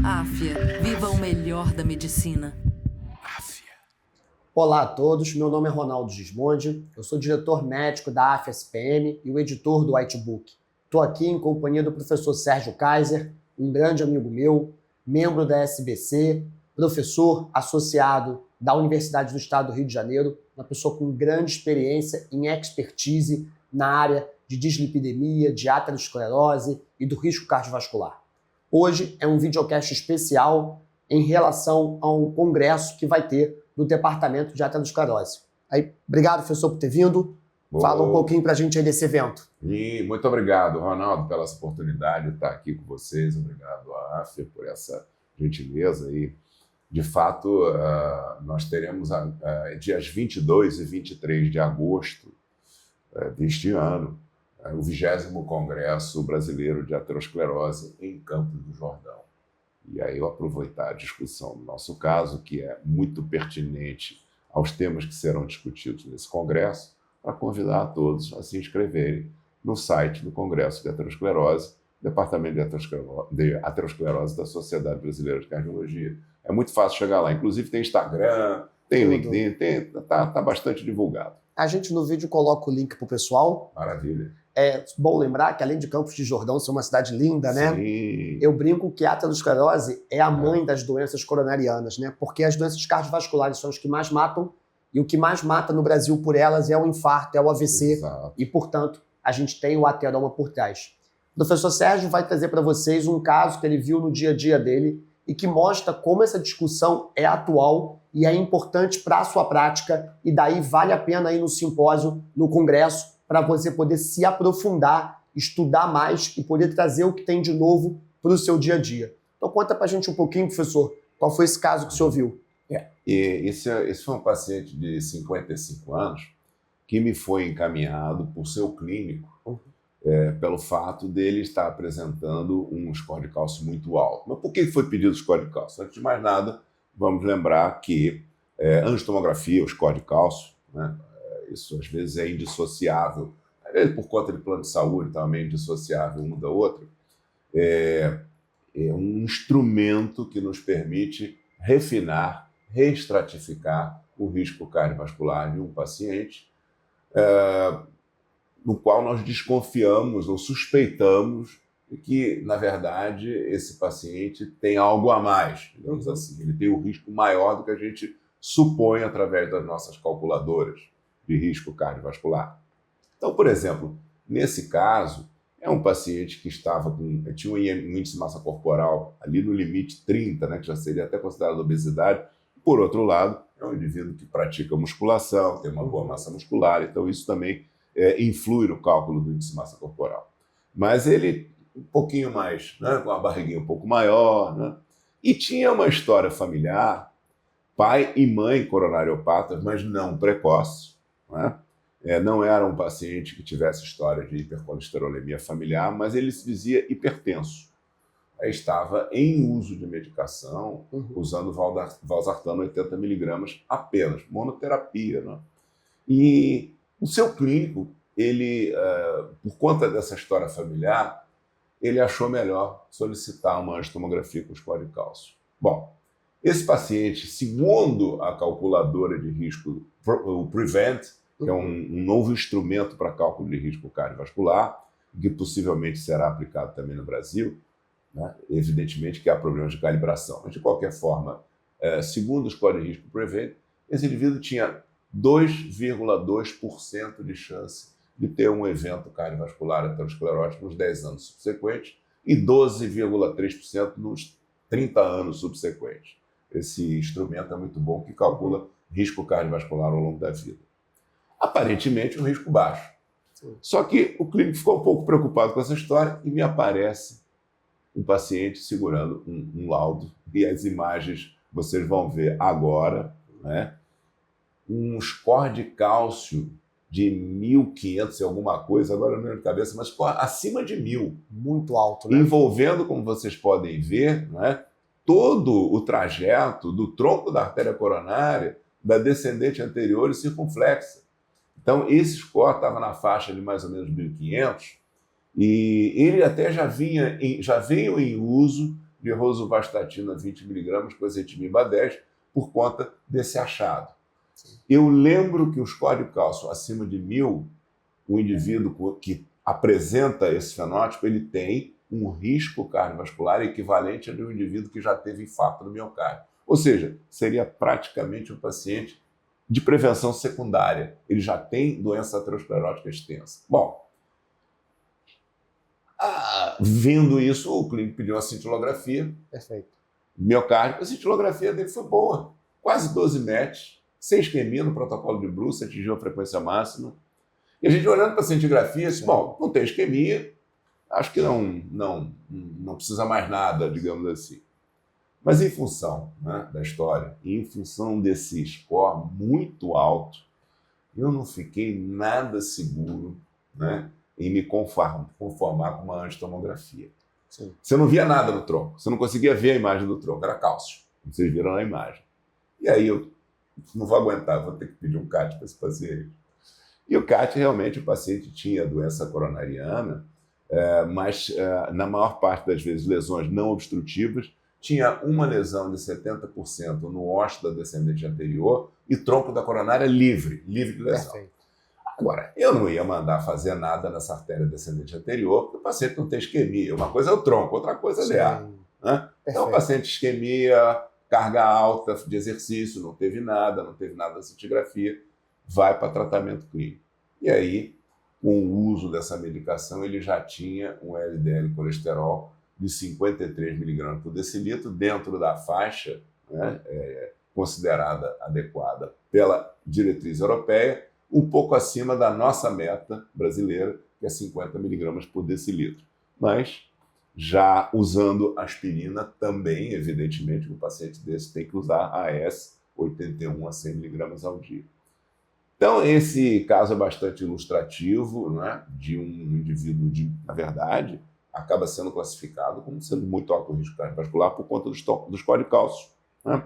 Áfia, viva o melhor da medicina. Olá a todos, meu nome é Ronaldo Gismondi, eu sou diretor médico da AFIA-SPM e o editor do Whitebook. Estou aqui em companhia do professor Sérgio Kaiser, um grande amigo meu, membro da SBC, professor associado da Universidade do Estado do Rio de Janeiro, uma pessoa com grande experiência em expertise na área de dislipidemia, de aterosclerose e do risco cardiovascular. Hoje é um videocast especial em relação a um congresso que vai ter no Departamento de Aterosclerose. Aí, obrigado, professor, por ter vindo. Fala um pouquinho para a gente aí desse evento. E muito obrigado, Ronaldo, pela essa oportunidade de estar aqui com vocês. Obrigado à AFIA por essa gentileza. E, de fato, nós teremos dias 22 e 23 de agosto deste ano o 20º Congresso Brasileiro de Aterosclerose em Campos do Jordão. E aí eu aproveitar a discussão do nosso caso, que é muito pertinente aos temas que serão discutidos nesse congresso, para convidar a todos a se inscreverem no site do Congresso de Aterosclerose, Departamento de Aterosclerose da Sociedade Brasileira de Cardiologia. É muito fácil chegar lá. Inclusive tem Instagram, tem LinkedIn, tá bastante divulgado. A gente no vídeo coloca o link para o pessoal. Maravilha. É bom lembrar que, além de Campos de Jordão ser uma cidade linda, né? Sim. Eu brinco que a aterosclerose é a mãe das doenças coronarianas, né? Porque as doenças cardiovasculares são as que mais matam, e o que mais mata no Brasil por elas é o infarto, é o AVC. Exato. E, portanto, a gente tem o ateroma por trás. O professor Sérgio vai trazer para vocês um caso que ele viu no dia a dia dele e que mostra como essa discussão é atual e é importante para a sua prática, e daí vale a pena ir no simpósio, no congresso, para você poder se aprofundar, estudar mais e poder trazer o que tem de novo para o seu dia a dia. Então conta para a gente um pouquinho, professor, qual foi esse caso que o senhor viu? E esse foi um paciente de 55 anos que me foi encaminhado por seu clínico pelo fato dele estar apresentando um score de cálcio muito alto. Mas por que foi pedido o score de cálcio? Antes de mais nada, vamos lembrar que angiotomografia, o score de cálcio, né, isso às vezes é indissociável, às vezes por conta de plano de saúde também é indissociável uma da outra, é um instrumento que nos permite refinar, reestratificar o risco cardiovascular de um paciente, no qual nós desconfiamos ou suspeitamos que, na verdade, esse paciente tem algo a mais, digamos assim. Ele tem um risco maior do que a gente supõe através das nossas calculadoras de risco cardiovascular. Então, por exemplo, nesse caso, é um paciente que tinha um índice de massa corporal ali no limite 30, né, que já seria até considerado obesidade. Por outro lado, é um indivíduo que pratica musculação, tem uma boa massa muscular, então isso também influi no cálculo do índice de massa corporal. Mas ele um pouquinho mais, né, com a barriguinha um pouco maior, né, e tinha uma história familiar, pai e mãe coronariopatas, mas não precoce, né? Não era um paciente que tivesse história de hipercolesterolemia familiar, mas ele se dizia hipertenso. Aí estava em uso de medicação, usando valsartano 80 mg apenas, monoterapia, né? E o seu clínico, ele, por conta dessa história familiar, ele achou melhor solicitar uma angiotomografia com score de cálcio. Bom, esse paciente, segundo a calculadora de risco, o PREVENT, que é um novo instrumento para cálculo de risco cardiovascular, que possivelmente será aplicado também no Brasil, né? Evidentemente que há problemas de calibração, mas de qualquer forma, segundo o score de risco PREVENT, esse indivíduo tinha 2,2% de chance de ter um evento cardiovascular aterosclerótico nos 10 anos subsequentes e 12,3% nos 30 anos subsequentes. Esse instrumento é muito bom, que calcula risco cardiovascular ao longo da vida. Aparentemente, um risco baixo. Só que o clínico ficou um pouco preocupado com essa história e me aparece um paciente segurando um laudo, e as imagens vocês vão ver agora, né? Um score de cálcio de 1.500 e alguma coisa, agora não lembro de cabeça, mas acima de 1.000. Muito alto, né? Envolvendo, como vocês podem ver, né, todo o trajeto do tronco da artéria coronária, da descendente anterior e circunflexa. Então, esse score estava na faixa de mais ou menos 1.500, e ele até já veio em uso de rosuvastatina 20 miligramas com ezetimiba 10 por conta desse achado. Eu lembro que o score de cálcio acima de 1000, o indivíduo que apresenta esse fenótipo, ele tem um risco cardiovascular equivalente ao de um indivíduo que já teve infarto do miocárdio. Ou seja, seria praticamente um paciente de prevenção secundária. Ele já tem doença aterosclerótica extensa. Bom, vendo isso, o clínico pediu uma cintilografia. Perfeito. Miocárdio, a cintilografia dele foi boa. Quase 12 METs, sem isquemia no protocolo de Bruce, atingiu a frequência máxima. E a gente olhando para a cintilografia, disse, bom, não tem isquemia, acho que não precisa mais nada, digamos assim. Mas em função, né, da história, e em função desse score muito alto, eu não fiquei nada seguro, né, em me conformar com uma angiotomografia. Sim. Você não via nada no tronco, você não conseguia ver a imagem do tronco, era cálcio. Vocês viram na imagem. E aí eu não vou aguentar, vou ter que pedir um CAT para esse paciente. E o CAT, realmente, o paciente tinha doença coronariana, mas na maior parte das vezes lesões não obstrutivas, tinha uma lesão de 70% no ósseo da descendente anterior e tronco da coronária livre de lesão. Perfeito. Agora, eu não ia mandar fazer nada nessa artéria descendente anterior, porque o paciente não tem isquemia. Uma coisa é o tronco, outra coisa é o DA. Né? Então, o paciente isquemia, carga alta de exercício, não teve nada da cintilografia, vai para tratamento clínico. E aí, com o uso dessa medicação, ele já tinha um LDL colesterol de 53 miligramas por decilitro, dentro da faixa, né, considerada adequada pela diretriz europeia, um pouco acima da nossa meta brasileira, que é 50 miligramas por decilitro. Mas já usando aspirina também, evidentemente, o paciente desse tem que usar AS 81 a 100 miligramas ao dia. Então, esse caso é bastante ilustrativo, né, de um indivíduo na verdade, acaba sendo classificado como sendo muito alto risco cardiovascular por conta do score de cálcio. Né?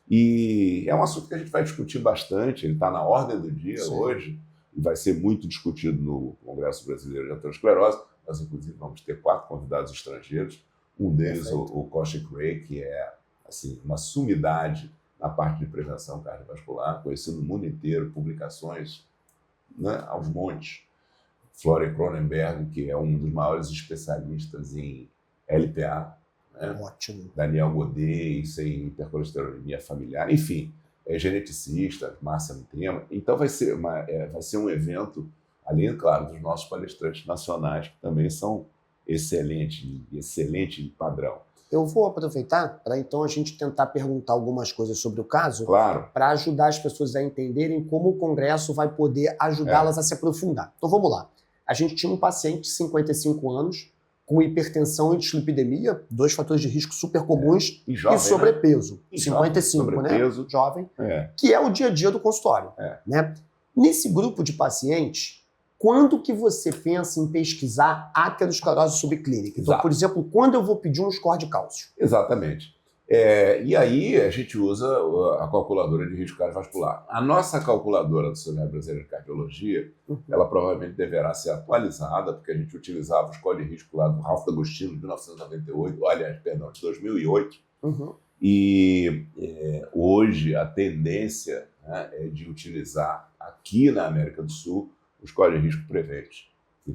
E é um assunto que a gente vai discutir bastante, ele está na ordem do dia hoje, e vai ser muito discutido no Congresso Brasileiro de Aterosclerose. Nós, inclusive, vamos ter 4 convidados estrangeiros, um deles, o Kaushik Ray, que é assim, uma sumidade na parte de prevenção cardiovascular, conhecido no mundo inteiro, publicações, né, aos montes. Florian Cronenberg, que é um dos maiores especialistas em LPA. Né? Ótimo. Daniel Godet, em hipercolesterolemia familiar. Enfim, é geneticista, Márcia Mitema. Então vai ser um evento, além, claro, dos nossos palestrantes nacionais, que também são excelente padrão. Eu vou aproveitar para então a gente tentar perguntar algumas coisas sobre o caso, Claro. para ajudar as pessoas a entenderem como o Congresso vai poder ajudá-las a se aprofundar. Então vamos lá. A gente tinha um paciente de 55 anos com hipertensão e dislipidemia, 2 fatores de risco super comuns, E jovem, e sobrepeso, né? E 55, sobrepeso. né? Jovem, É. que é o dia a dia do consultório. Né? Nesse grupo de pacientes, quando que você pensa em pesquisar aterosclerose subclínica? Então, Exato. por exemplo, quando eu vou pedir um score de cálcio? Exatamente. E aí a gente usa a calculadora de risco cardiovascular. A nossa calculadora do Sociedade Brasileira de Cardiologia, ela provavelmente deverá ser atualizada, porque a gente utilizava o score de risco lá do Ralph D'Agostino, de 1998, de 2008. E hoje a tendência, né, é de utilizar aqui na América do Sul o score de risco Prevent, que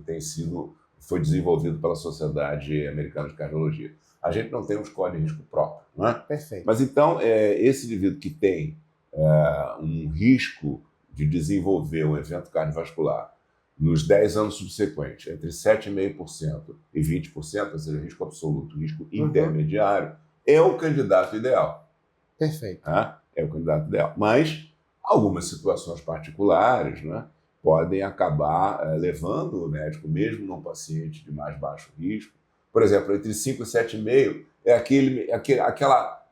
foi desenvolvido pela Sociedade Americana de Cardiologia. A gente não tem um score de risco próprio, não é? Perfeito. Mas então, esse indivíduo que tem um risco de desenvolver um evento cardiovascular nos 10 anos subsequentes, entre 7,5% e 20%, ou seja, risco absoluto, risco intermediário, é o candidato ideal. Perfeito. Tá? É o candidato ideal. Mas algumas situações particulares, né, podem acabar levando o médico, mesmo num paciente de mais baixo risco. Por exemplo, entre 5 e 7,5 é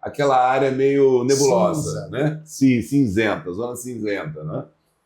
aquela área meio nebulosa, né? Cinzenta, zona cinzenta, né?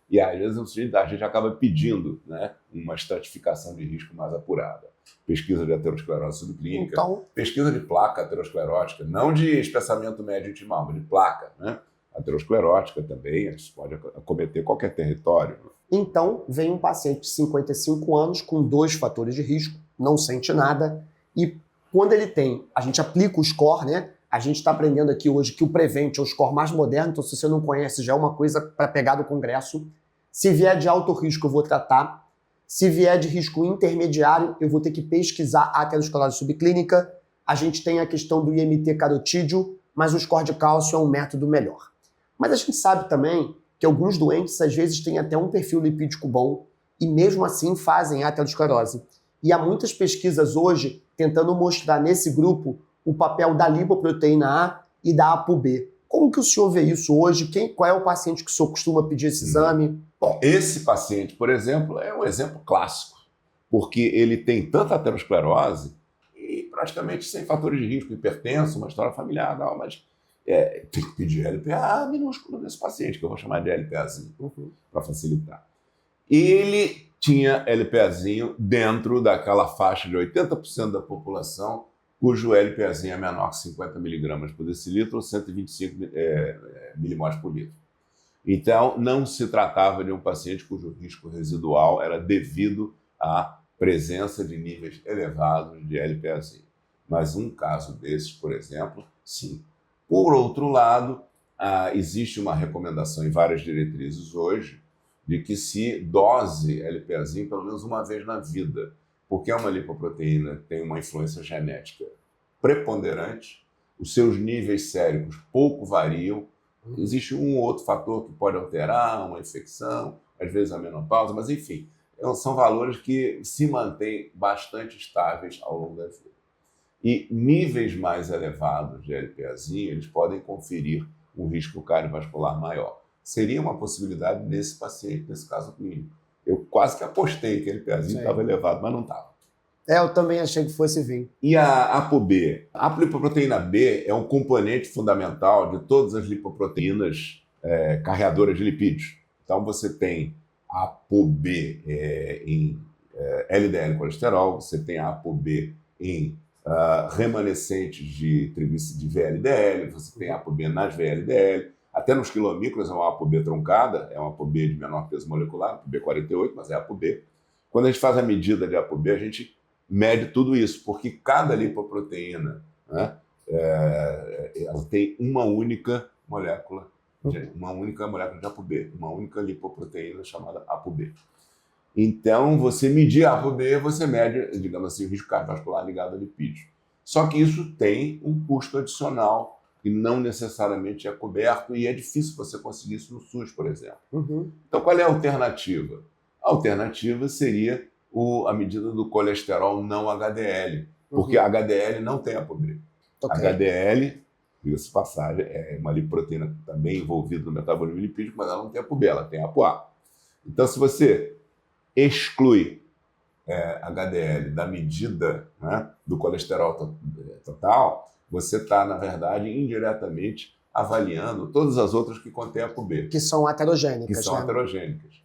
E às vezes a gente acaba pedindo, né, uma estratificação de risco mais apurada. Pesquisa de aterosclerose subclínica, Então, pesquisa de placa aterosclerótica, não de espessamento médio intimal, mas de placa, né? Aterosclerótica também, isso pode acometer qualquer território. Então, vem um paciente de 55 anos com 2 fatores de risco, não sente nada, e Quando ele tem, a gente aplica o score, né? A gente está aprendendo aqui hoje que o Prevent é o score mais moderno, então se você não conhece, já é uma coisa para pegar do Congresso. Se vier de alto risco, eu vou tratar. Se vier de risco intermediário, eu vou ter que pesquisar a aterosclerose subclínica. A gente tem a questão do IMT carotídeo, mas o score de cálcio é um método melhor. Mas a gente sabe também que alguns doentes, às vezes, têm até um perfil lipídico bom e mesmo assim fazem aterosclerose. E há muitas pesquisas hoje tentando mostrar nesse grupo o papel da lipoproteína A e da ApoB. Como que o senhor vê isso hoje? Qual é o paciente que o senhor costuma pedir esse exame? Bom, esse paciente, por exemplo, é um exemplo clássico, porque ele tem tanta aterosclerose e praticamente sem fatores de risco, hipertenso, uma história familiar, não, mas tem que pedir LPA minúsculo nesse paciente, que eu vou chamar de LPAzinho, para facilitar. Ele tinha LPAzinho dentro daquela faixa de 80% da população cujo LPAzinho é menor que 50 miligramas por decilitro ou 125 milimoles por litro. Então, não se tratava de um paciente cujo risco residual era devido à presença de níveis elevados de LPAzinho. Mas um caso desses, por exemplo, sim. Por outro lado, existe uma recomendação em várias diretrizes hoje de que se dose LPAzinho pelo menos uma vez na vida, porque é uma lipoproteína que tem uma influência genética preponderante, os seus níveis séricos pouco variam, existe um ou outro fator que pode alterar, uma infecção, às vezes a menopausa, mas enfim, são valores que se mantêm bastante estáveis ao longo da vida. E níveis mais elevados de LPAzinho, eles podem conferir um risco cardiovascular maior. Seria uma possibilidade nesse paciente, nesse caso clínico. Eu quase que apostei que a LPAzinho estava elevado, mas não estava. Eu também achei que fosse vir. E a ApoB? A lipoproteína B é um componente fundamental de todas as lipoproteínas carreadoras de lipídios. Então você tem a ApoB em LDL colesterol, você tem a ApoB em remanescentes de VLDL, você tem a ApoB nas VLDL, até nos quilomicros é uma ApoB truncada, é uma ApoB de menor peso molecular, ApoB 48, mas é ApoB. Quando a gente faz a medida de ApoB, a gente mede tudo isso, porque cada lipoproteína, né, ela tem uma única molécula de ApoB, uma única lipoproteína chamada ApoB. Então, você medir a ApoB, você mede, digamos assim, o risco cardiovascular ligado a lipídios. Só que isso tem um custo adicional que não necessariamente é coberto e é difícil você conseguir isso no SUS, por exemplo. Então, qual é a alternativa? A alternativa seria a medida do colesterol não HDL, porque a HDL não tem ApoB. Okay. HDL, diga-se de passagem, é uma lipoproteína também envolvida no metabolismo lipídico, mas ela não tem ApoB, ela tem ApoA. Então, se você exclui HDL da medida, né, do colesterol total, você está, na verdade, indiretamente avaliando todas as outras que contêm ApoB. Que são aterogênicas. Que são aterogênicas.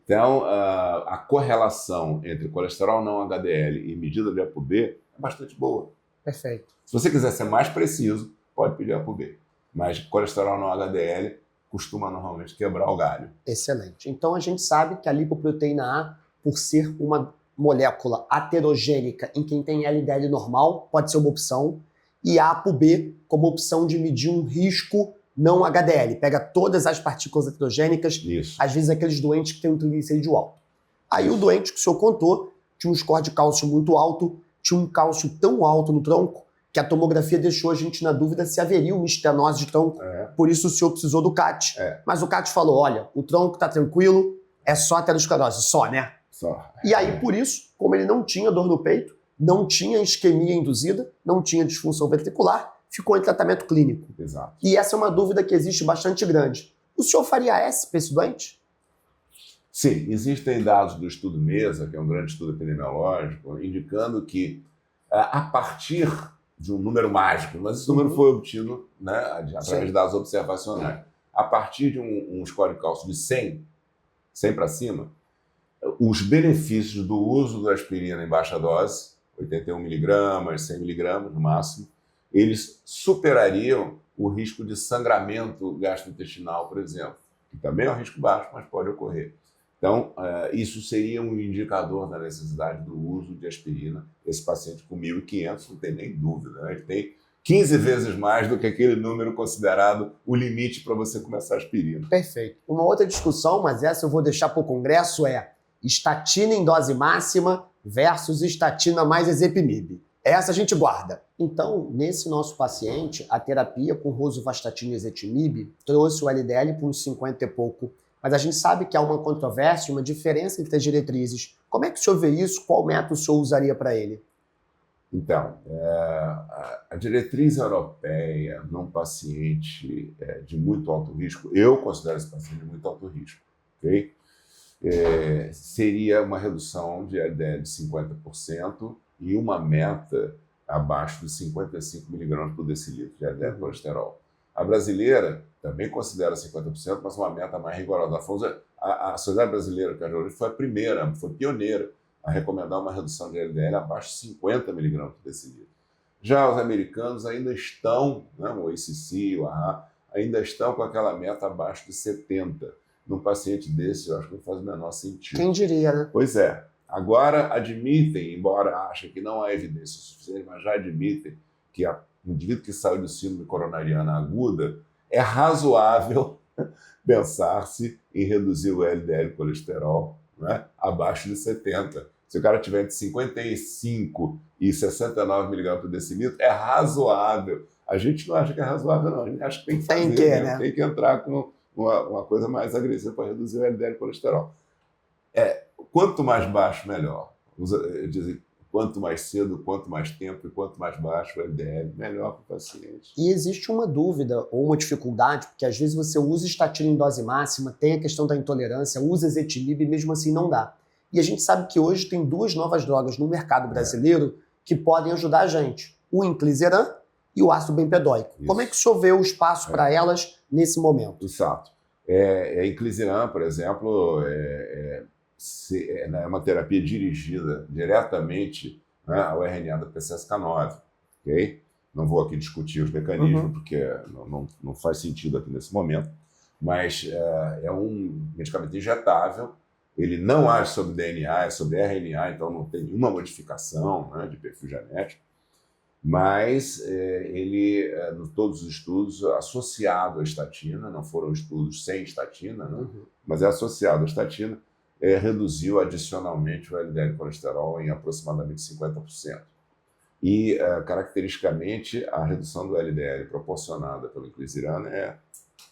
Então, a correlação entre colesterol não HDL e medida de ApoB é bastante boa. Perfeito. Se você quiser ser mais preciso, pode pedir ApoB. Mas colesterol não HDL costuma normalmente quebrar o galho. Excelente. Então, a gente sabe que a lipoproteína A, por ser uma molécula aterogênica em quem tem LDL normal, pode ser uma opção. E a ApoB como opção de medir um risco não HDL. Pega todas as partículas heterogênicas, Isso. Às vezes aqueles doentes que têm um triglicerídeo alto. Aí o doente que o senhor contou tinha um score de cálcio muito alto, tinha um cálcio tão alto no tronco que a tomografia deixou a gente na dúvida se haveria uma estenose de tronco. Por isso o senhor precisou do CAT. Mas o CAT falou, olha, o tronco está tranquilo, é só aterosclerose, só, né? Só. E aí, por isso, como ele não tinha dor no peito, não tinha isquemia induzida, não tinha disfunção ventricular, ficou em tratamento clínico. Exato. E essa é uma dúvida que existe bastante grande. O senhor faria S para esse doente? Sim, existem dados do estudo MESA, que é um grande estudo epidemiológico, indicando que a partir de um número mágico, mas esse número foi obtido, né, através de dados observacionais, a partir de um score de cálcio de 100 para cima, os benefícios do uso da aspirina em baixa dose, 81 miligramas, 100 miligramas no máximo, eles superariam o risco de sangramento gastrointestinal, por exemplo, que também é um risco baixo, mas pode ocorrer. Então, isso seria um indicador da necessidade do uso de aspirina. Esse paciente com 1.500, não tem nem dúvida, né? Ele tem 15 vezes mais do que aquele número considerado o limite para você começar a aspirina. Perfeito. Uma outra discussão, mas essa eu vou deixar para o Congresso, é estatina em dose máxima versus estatina mais ezetimibe. Essa a gente guarda. Então, nesse nosso paciente, a terapia com rosuvastatina e ezetimibe trouxe o LDL para uns 50 e pouco. Mas a gente sabe que há uma controvérsia, uma diferença entre as diretrizes. Como é que o senhor vê isso? Qual método o senhor usaria para ele? Então, a diretriz europeia num paciente de muito alto risco, eu considero esse paciente de muito alto risco, ok? Seria uma redução de LDL de 50% e uma meta abaixo de 55 mg por decilitro de LDL colesterol. A brasileira também considera 50%, mas uma meta mais rigorosa. A Sociedade Brasileira de Cardiologia foi a primeira, foi pioneira a recomendar uma redução de LDL abaixo de 50 mg por decilitro. Já os americanos ainda estão, né, o ACC, o AHA, ainda estão com aquela meta abaixo de 70. Num paciente desse, eu acho que não faz o menor sentido. Quem diria, né? Pois é. Agora admitem, embora achem que não há evidência suficiente, mas já admitem que o indivíduo que saiu de síndrome coronariana aguda é razoável pensar-se em reduzir o LDL colesterol, né, abaixo de 70. Se o cara tiver entre 55 e 69 mg por decilitro, é razoável. A gente não acha que é razoável, não. A gente acha que tem que fazer, né? Tem que entrar com uma coisa mais agressiva para reduzir o LDL colesterol. Quanto mais baixo, melhor. Dizem, quanto mais cedo, quanto mais tempo e quanto mais baixo o LDL, melhor para o paciente. E existe uma dúvida ou uma dificuldade, porque às vezes você usa estatina em dose máxima, tem a questão da intolerância, usa ezetimibe e mesmo assim não dá. E a gente sabe que hoje tem duas novas drogas no mercado brasileiro que podem ajudar a gente. O inclisiran e o ácido bempedóico. Isso. Como é que o senhor vê o espaço para elas nesse momento? Exato. Inclisiran, por exemplo, é uma terapia dirigida diretamente, né, ao RNA da PCSK9. Okay? Não vou aqui discutir os mecanismos, porque não faz sentido aqui nesse momento, mas é um medicamento injetável, ele não age sobre DNA, é sobre RNA, então não tem nenhuma modificação, né, de perfil genético, mas ele, em todos os estudos, associado à estatina, não foram estudos sem estatina, né, mas é associado à estatina, reduziu adicionalmente o LDL colesterol em aproximadamente 50%. E, caracteristicamente, a redução do LDL proporcionada pelo inclisiran é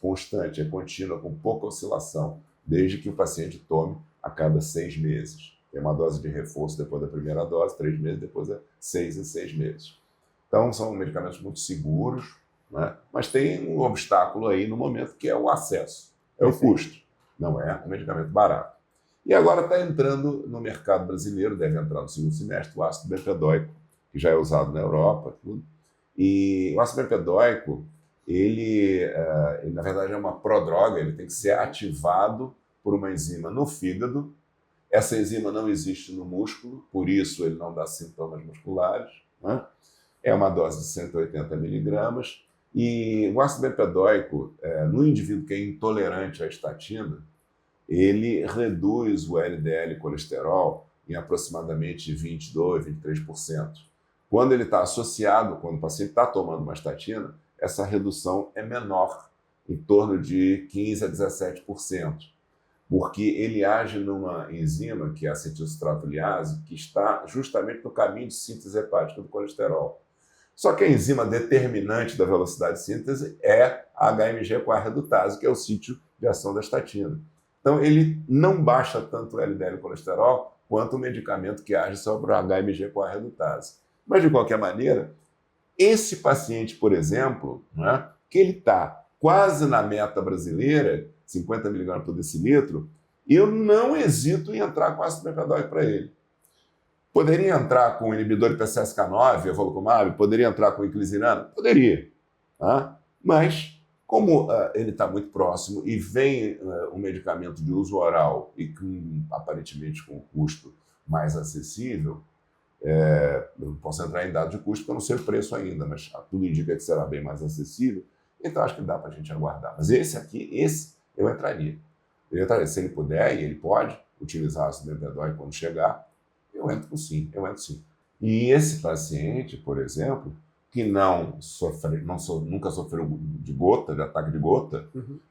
constante, é contínua, com pouca oscilação, desde que o paciente tome a cada 6 meses. Tem uma dose de reforço depois da primeira dose, 3 meses, depois 6 em 6 meses. Então, são medicamentos muito seguros, né? Mas tem um obstáculo aí no momento, que é o acesso, é o custo. Não é um medicamento barato. E agora está entrando no mercado brasileiro, deve entrar no segundo semestre, o ácido bempedóico, que já é usado na Europa. Tudo. E o ácido bempedóico, ele na verdade é uma prodroga, ele tem que ser ativado por uma enzima no fígado. Essa enzima não existe no músculo, por isso ele não dá sintomas musculares, né? É uma dose de 180 miligramas. E o ácido bempedóico, no indivíduo que é intolerante à estatina, ele reduz o LDL colesterol em aproximadamente 22%, 23%. Quando ele está associado, quando o paciente está tomando uma estatina, essa redução é menor, em torno de 15% a 17%, porque ele age numa enzima, que é a acetilcitrato-liase, que está justamente no caminho de síntese hepática do colesterol. Só que a enzima determinante da velocidade de síntese é a HMG-CoA redutase, que é o sítio de ação da estatina. Então, ele não baixa tanto o LDL colesterol quanto o medicamento que age sobre a HMG-CoA redutase. Mas, de qualquer maneira, esse paciente, por exemplo, né, que ele está quase na meta brasileira, 50 mg por decilitro, eu não hesito em entrar com ácido bempedóico para ele. Poderia entrar com o inibidor de PCSK9, evolocumab, poderia entrar com o inclisiran? Poderia. Tá? Mas, como ele está muito próximo e vem um medicamento de uso oral e aparentemente com um custo mais acessível, eu não posso entrar em dados de custo porque eu não sei o preço ainda, mas tudo indica que será bem mais acessível, então acho que dá para a gente aguardar. Mas esse eu entraria. Se ele puder, e ele pode utilizar ácido bempedoique quando chegar, eu entro sim. E esse paciente, por exemplo, que nunca sofreu de ataque de gota,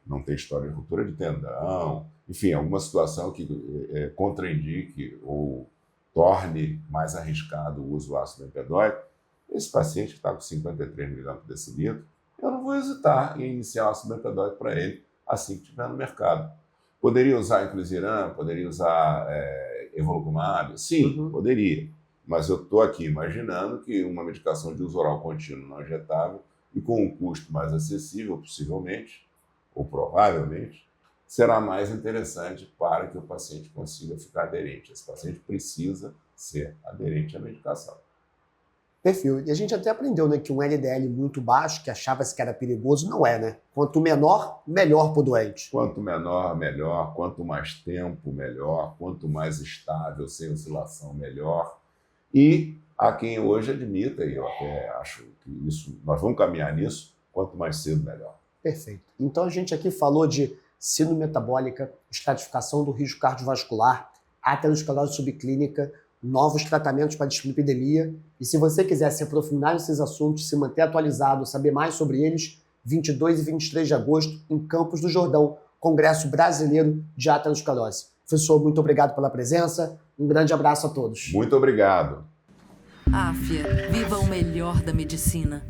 não tem história de ruptura de tendão, enfim, alguma situação que contraindique ou torne mais arriscado o uso do ácido bempedoique, esse paciente que está com 53 mg por decilitro, eu não vou hesitar em iniciar o ácido bempedoique para ele assim que estiver no mercado. Poderia usar inclisiran, poderia usar evolocumab? Sim, poderia. Mas eu estou aqui imaginando que uma medicação de uso oral contínuo não injetável e com um custo mais acessível, possivelmente, ou provavelmente, será mais interessante para que o paciente consiga ficar aderente. Esse paciente precisa ser aderente à medicação. Perfil. E a gente até aprendeu, né, que um LDL muito baixo, que achava-se que era perigoso, não é, né? Quanto menor, melhor para o doente. Quanto menor, melhor. Quanto mais tempo, melhor. Quanto mais estável, sem oscilação, melhor. E há quem hoje admita, e eu até acho que nós vamos caminhar nisso, quanto mais cedo, melhor. Perfeito. Então a gente aqui falou de síndrome metabólica, estratificação do risco cardiovascular, aterosclerose subclínica, novos tratamentos para dislipidemia. E se você quiser se aprofundar nesses assuntos, se manter atualizado, saber mais sobre eles, 22 e 23 de agosto, em Campos do Jordão, Congresso Brasileiro de Aterosclerose. Professor, muito obrigado pela presença. Um grande abraço a todos. Muito obrigado. Áfia, viva o melhor da medicina.